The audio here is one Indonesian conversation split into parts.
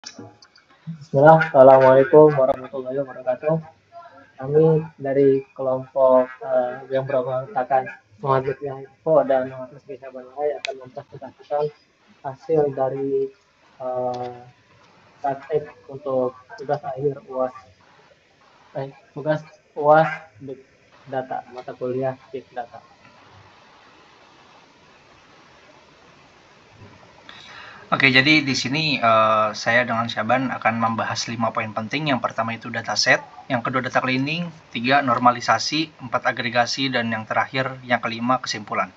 Bismillah, Assalamualaikum warahmatullahi wabarakatuh. Kami dari kelompok yang beranggotakan Muhammad Lutfi Info dan Muhammad Rizky Sabanai akan mempresentasikan hasil dari uh, praktek untuk tugas akhir UAS, tugas UAS Big Data, mata kuliah Big Data. Oke, jadi di sini saya dengan Syaban akan membahas 5 poin penting. Yang pertama itu dataset, yang kedua data cleaning, 3 normalisasi, 4 agregasi, dan yang terakhir, yang kelima kesimpulan.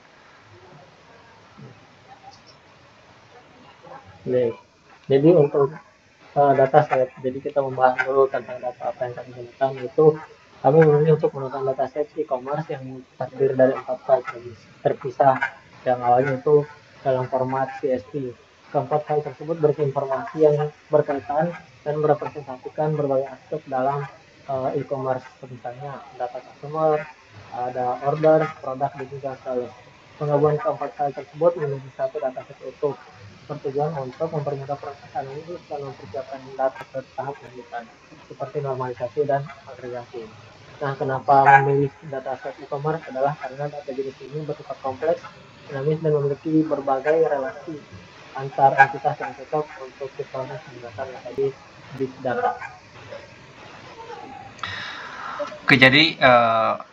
Jadi untuk data set, jadi kita membahas dulu tentang data apa yang kami gunakan. Itu kami memilih untuk menggunakan dataset e-commerce yang terdiri dari 4 file terpisah. Yang awalnya itu dalam format CSV. Keempat file tersebut berisi informasi yang berkaitan dan merepresentasikan berbagai aspek dalam e-commerce, misalnya data customer, ada order, produk, dan juga sales. Penggabungan keempat file tersebut menjadi satu dataset utuh, bertujuan untuk mempermudah proses analisis dan mempersiapkan data ke tahap lanjutan, seperti normalisasi dan agregasi. Nah, kenapa memilih dataset e-commerce adalah karena data jenis ini bersifat kompleks, dinamis, dan memiliki berbagai relasi antar entitas yang cocok untuk diproses menggunakan metode big data. Oke, jadi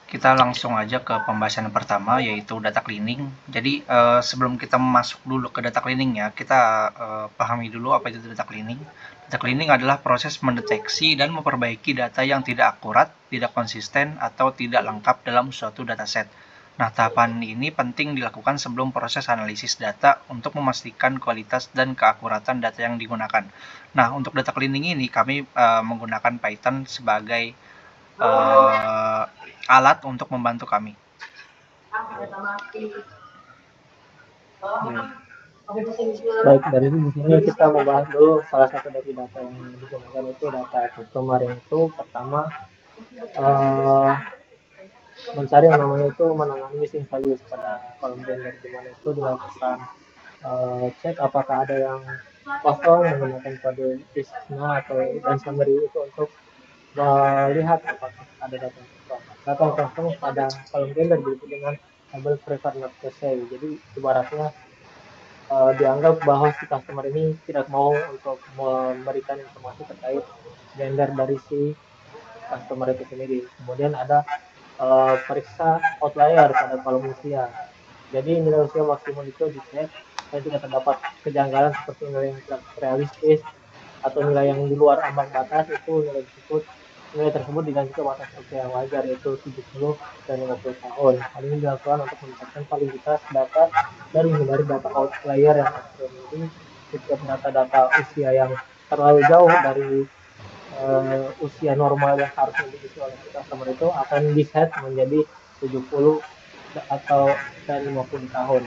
kita langsung aja ke pembahasan pertama, yaitu data cleaning. Jadi sebelum kita masuk dulu ke data cleaning ya, kita pahami dulu apa itu data cleaning. Data cleaning adalah proses mendeteksi dan memperbaiki data yang tidak akurat, tidak konsisten, atau tidak lengkap dalam suatu dataset. Nah, tahapan ini penting dilakukan sebelum proses analisis data untuk memastikan kualitas dan keakuratan data yang digunakan. Nah, untuk data cleaning ini kami menggunakan Python sebagai alat untuk membantu kami. Baik, dari di sini kita membahas dulu salah satu dari data yang digunakan itu data customer, yang itu pertama uh, mencari yang namanya itu menangani missing values pada kolom gender, di mana itu dilakukan cek apakah ada yang kosong menggunakan kode isna atau dan summary itu untuk melihat apakah ada data yang kosong. Data yang kosong pada kolom gender disebut dengan label prefer not to say. Jadi ibaratnya dianggap bahwa si customer ini tidak mau untuk memberikan informasi terkait gender dari si customer itu sendiri. Kemudian ada periksa outlier pada kolom usia. Jadi nilai usia maksimum itu dicek dan tidak terdapat kejanggalan seperti nilai yang tidak realistis atau nilai yang di luar ambang batas, itu nilai tersebut diganti ke batas usia yang wajar, yaitu 70 dan 50 tahun. Hal ini dilakukan untuk meningkatkan validitas data dan menghindari data outlier yang ekstrem. Jadi setiap data-data usia yang terlalu jauh dari usia normal yang harusnya diisi oleh customer itu akan di-set menjadi 70 atau dan 50 tahun.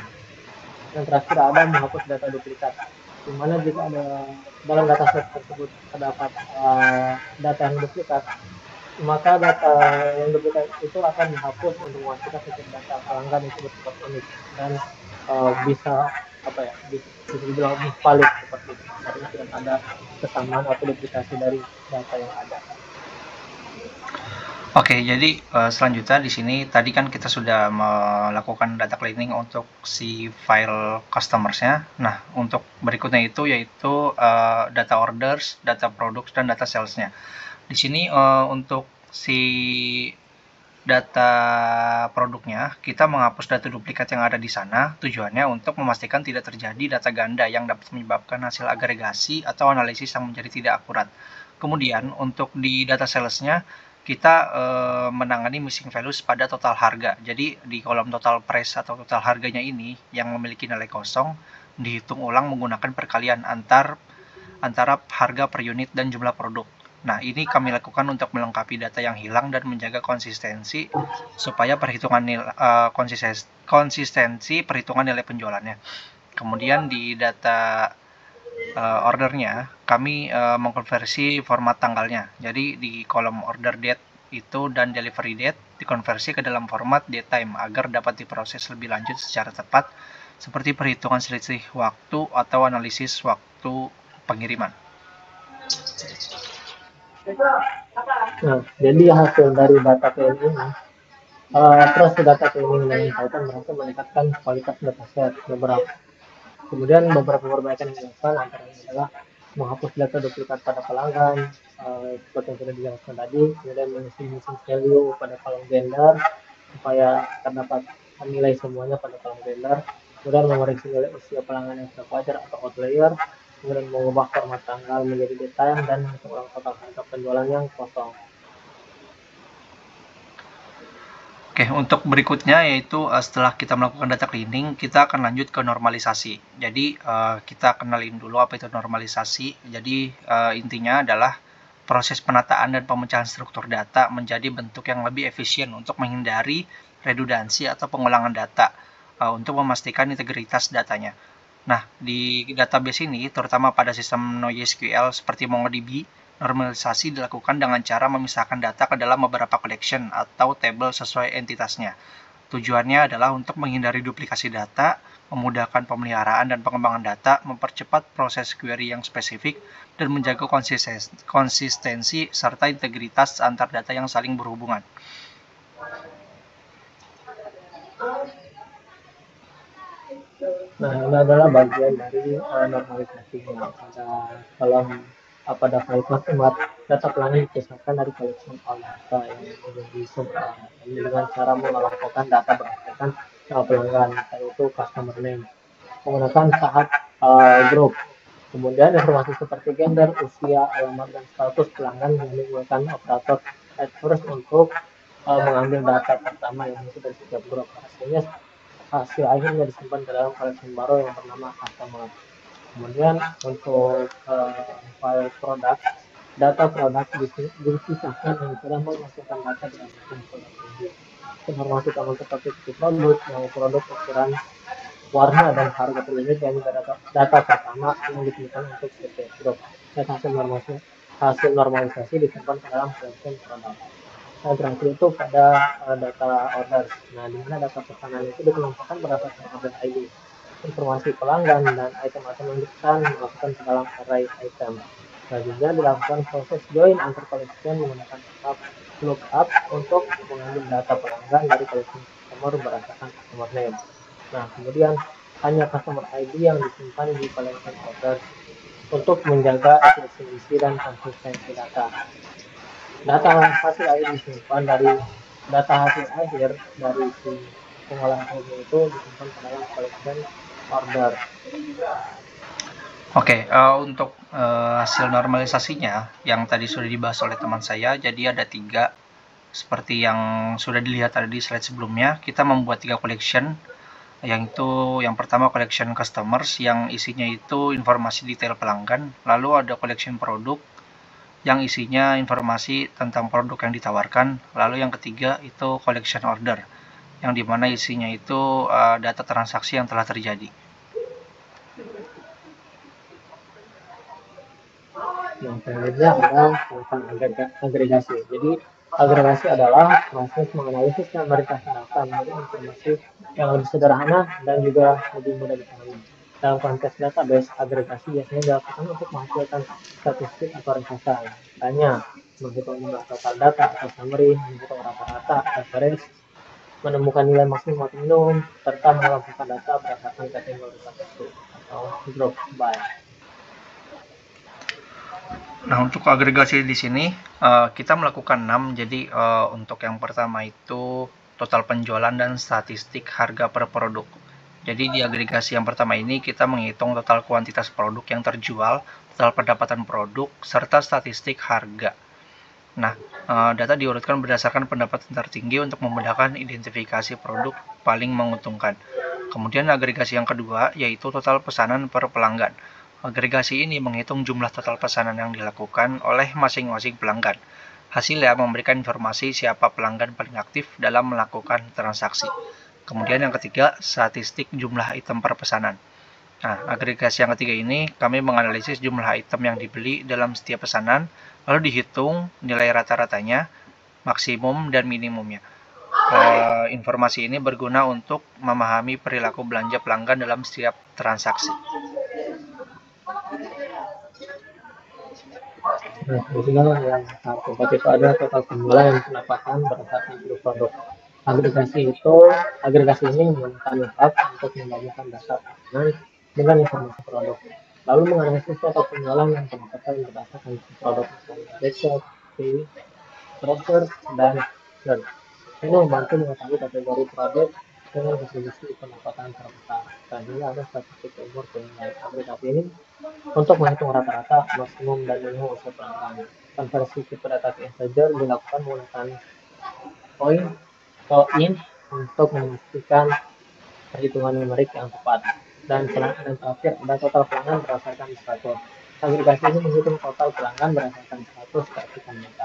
Yang terakhir ada menghapus data duplikat, di mana jika ada dalam dataset tersebut terdapat data yang duplikat, maka data yang duplikat itu akan dihapus untuk memastikan setiap data pelanggan itu bersifat unik dan bisa apa ya, bisa dibilang valid seperti itu, karena tidak ada kesamaan atau duplikasi dari data yang ada. Oke, jadi selanjutnya di sini tadi kan kita sudah melakukan data cleaning untuk si file customers-nya. Nah, untuk berikutnya itu yaitu data orders, data products, dan data sales-nya. Di sini untuk si data produknya, kita menghapus data duplikat yang ada di sana. Tujuannya untuk memastikan tidak terjadi data ganda yang dapat menyebabkan hasil agregasi atau analisis yang menjadi tidak akurat. Kemudian untuk di data sales-nya, kita menangani missing values pada total harga. Jadi di kolom total price atau total harganya ini yang memiliki nilai kosong dihitung ulang menggunakan perkalian antara harga per unit dan jumlah produk. Nah, ini kami lakukan untuk melengkapi data yang hilang dan menjaga konsistensi supaya perhitungan konsistensi perhitungan nilai penjualannya. Kemudian di data ordernya, kami mengkonversi format tanggalnya. Jadi di kolom order date itu dan delivery date dikonversi ke dalam format date time agar dapat diproses lebih lanjut secara tepat, seperti perhitungan selisih waktu atau analisis waktu pengiriman. Nah, jadi hasil dari data cleaning ini, terus data cleaning dan Python berhasil meningkatkan kualitas dataset beberapa. Kemudian beberapa perbaikan yang dilakukan antara lain adalah menghapus data duplikat pada pelanggan, seperti yang sudah dijelaskan tadi, kemudian mengisi missing value pada kolom vendor supaya terdapat nilai semuanya pada kolom vendor, kemudian mengoreksi nilai usia pelanggan yang tidak wajar atau outlier, kemudian mengubah format tanggal menjadi detail dan menghitung ulang total harga penjualan yang kosong. Oke, untuk berikutnya yaitu setelah kita melakukan data cleaning, kita akan lanjut ke normalisasi. Jadi kita kenalin dulu apa itu normalisasi. Jadi intinya adalah proses penataan dan pemecahan struktur data menjadi bentuk yang lebih efisien untuk menghindari redundansi atau pengulangan data untuk memastikan integritas datanya. Nah, di database ini, terutama pada sistem NoSQL seperti MongoDB, normalisasi dilakukan dengan cara memisahkan data ke dalam beberapa collection atau table sesuai entitasnya. Tujuannya adalah untuk menghindari duplikasi data, memudahkan pemeliharaan dan pengembangan data, mempercepat proses query yang spesifik, dan menjaga konsistensi serta integritas antar data yang saling berhubungan. Nah, ini adalah bagian dari normalisasinya. Pada file customer, data pelanggan dipisahkan dari collection all data yang menjadi dengan cara mengelompokkan data berdasarkan pelanggan, yaitu customer name, menggunakan tahap group. Kemudian informasi seperti gender, usia, alamat, dan status pelanggan menggunakan operator at first untuk mengambil data pertama yang masuk dari setiap grup. Hasil akhirnya disimpan ke dalam collection baru yang bernama customer. Kemudian untuk file produk, data produk dipisahkan yang sudah menghasilkan data berdasarkan produk tinggi. Informasi taman seperti produk, yang produk, ukuran, warna, dan harga per unit yang data pertama yang ditemukan untuk setiap grup. Dan hasil normalisasi disimpan ke dalam collection produk. Yang terakhir itu pada data order. Nah, di mana data pesanan itu dikelompokkan berdasarkan order ID. Informasi pelanggan dan item-item yang dipesan dimasukkan ke dalam array item. Selanjutnya dilakukan proses join antar collection menggunakan tab lookup untuk mengambil data pelanggan dari collection customer berdasarkan customer name. Nah, kemudian hanya customer ID yang disimpan di collection order untuk menjaga efisiensi dan konsistensi data. Data hasil akhir disimpan dari data hasil akhir dari si pengolahan hasil itu disimpan ke dalam collection order. Oke, untuk hasil normalisasinya yang tadi sudah dibahas oleh teman saya, jadi ada 3 seperti yang sudah dilihat tadi di slide sebelumnya. Kita membuat 3 collection, yang itu yang pertama collection customers yang isinya itu informasi detail pelanggan, lalu ada collection produk yang isinya informasi tentang produk yang ditawarkan, lalu yang ketiga itu collection order yang dimana isinya itu data transaksi yang telah terjadi. Nah, selanjutnya ada agregasi. Jadi agregasi adalah proses menganalisis dan meringkas data menjadi informasi yang lebih sederhana dan juga lebih mudah dipahami. Dalam konteks database, agregasi biasanya dilakukan untuk menghasilkan statistik atau ringkasan. Misalnya, menghitung jumlah total data atau summary, menghitung rata-rata, average, menemukan nilai maksimum atau minimum, serta mengelompokkan data berdasarkan kategori tertentu atau group by. Nah, untuk agregasi di sini kita melakukan 6. Jadi untuk yang pertama itu total penjualan dan statistik harga per produk. Jadi di agregasi yang pertama ini kita menghitung total kuantitas produk yang terjual, total pendapatan produk, serta statistik harga. Nah, data diurutkan berdasarkan pendapatan tertinggi untuk memudahkan identifikasi produk paling menguntungkan. Kemudian agregasi yang kedua yaitu total pesanan per pelanggan. Agregasi ini menghitung jumlah total pesanan yang dilakukan oleh masing-masing pelanggan. Hasilnya memberikan informasi siapa pelanggan paling aktif dalam melakukan transaksi. Kemudian yang ketiga, statistik jumlah item per pesanan. Nah, agregasi yang ketiga ini kami menganalisis jumlah item yang dibeli dalam setiap pesanan, lalu dihitung nilai rata-ratanya, maksimum dan minimumnya. Informasi ini berguna untuk memahami perilaku belanja pelanggan dalam setiap transaksi. Nah, di sini yang tahap keempat itu ada total penjualan yang pendapatan berdasarkan seluruh produk. Agregasi ini menggunakan lookup untuk membagikan data keuangan dengan informasi produk. Lalu menganalisis total penjualan yang pendapatan berdasarkan produk misalnya website, TV, browser, dan search. Ini membantu mengetahui kategori produk dengan distribusi pendapatan terbesar. Dan ini ada statistik umur penjualan aplikasi ini untuk menghitung rata-rata maksimum dan minimum usia pelanggan. Konversi tipe data ke integer dilakukan menggunakan in untuk memastikan perhitungan numerik yang tepat. Dan terakhir ada total pelanggan berdasarkan status. Agregasi ini menghitung total pelanggan berdasarkan status keaktifan data.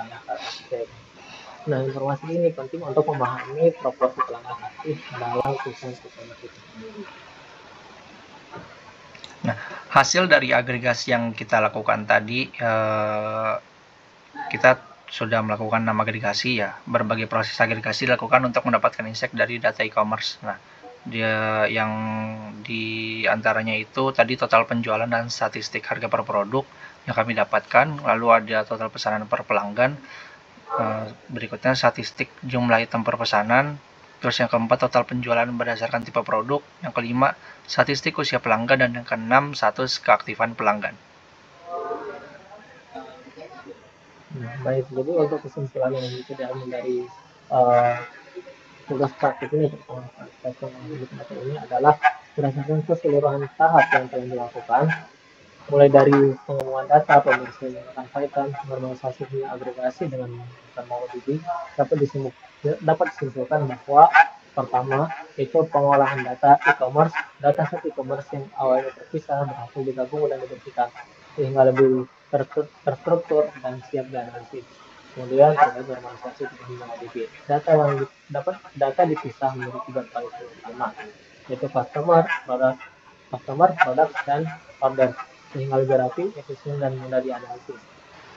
Nah, informasi ini penting untuk memahami proporsi pelanggan aktif dalam perusahaan e-commerce itu sendiri. Nah, hasil dari agregasi yang kita lakukan tadi, kita sudah melakukan 6 agregasi ya. Berbagai proses agregasi dilakukan untuk mendapatkan insight dari data e-commerce. Nah, dia yang di antaranya itu tadi total penjualan dan statistik harga per produk yang kami dapatkan, lalu ada total pesanan per pelanggan, berikutnya statistik jumlah item per pesanan, terus yang keempat total penjualan berdasarkan tipe produk, yang kelima statistik usia pelanggan, dan yang keenam status keaktifan pelanggan. Baik, jadi untuk kesimpulan yang bisa diambil dari tugas praktik ini ini adalah berdasarkan keseluruhan tahap yang telah dilakukan, mulai dari pengumuman data, pembersihan kaitan, normalisasi hingga agregasi dengan menggunakan MongoDB, dapat disimpulkan bahwa pertama itu pengolahan data e-commerce, data set e-commerce yang awalnya terpisah berhasil digabung dan dibersihkan sehingga lebih terstruktur dan siap dianalisis. Kemudian terkait normalisasi dengan MongoDB, data dipisah menjadi 3 file utama, yaitu customer, product, dan order, sehingga lebih rapi, efisien, dan mudah dianalisis.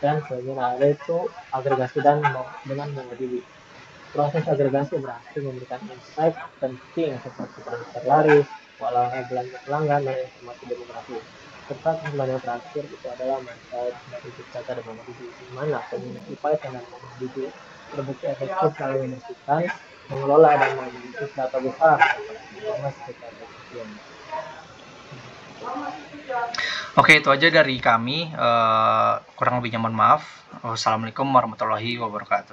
Dan selanjutnya ada itu agregasi dengan MongoDB. Proses agregasi berhasil memberikan insight penting seperti transfer laris, pola belanja pelanggan, dan informasi demografi. Serta kesimpulan yang terakhir itu adalah manfaat dari big data dan MongoDB, di mana kombinasi Python dan MongoDB terbukti efektif dalam membersihkan, mengelola, dan menganalisis data besar seperti e-commerce secara efisien. Oke, itu aja dari kami. Kurang lebihnya mohon maaf. Wassalamualaikum warahmatullahi wabarakatuh.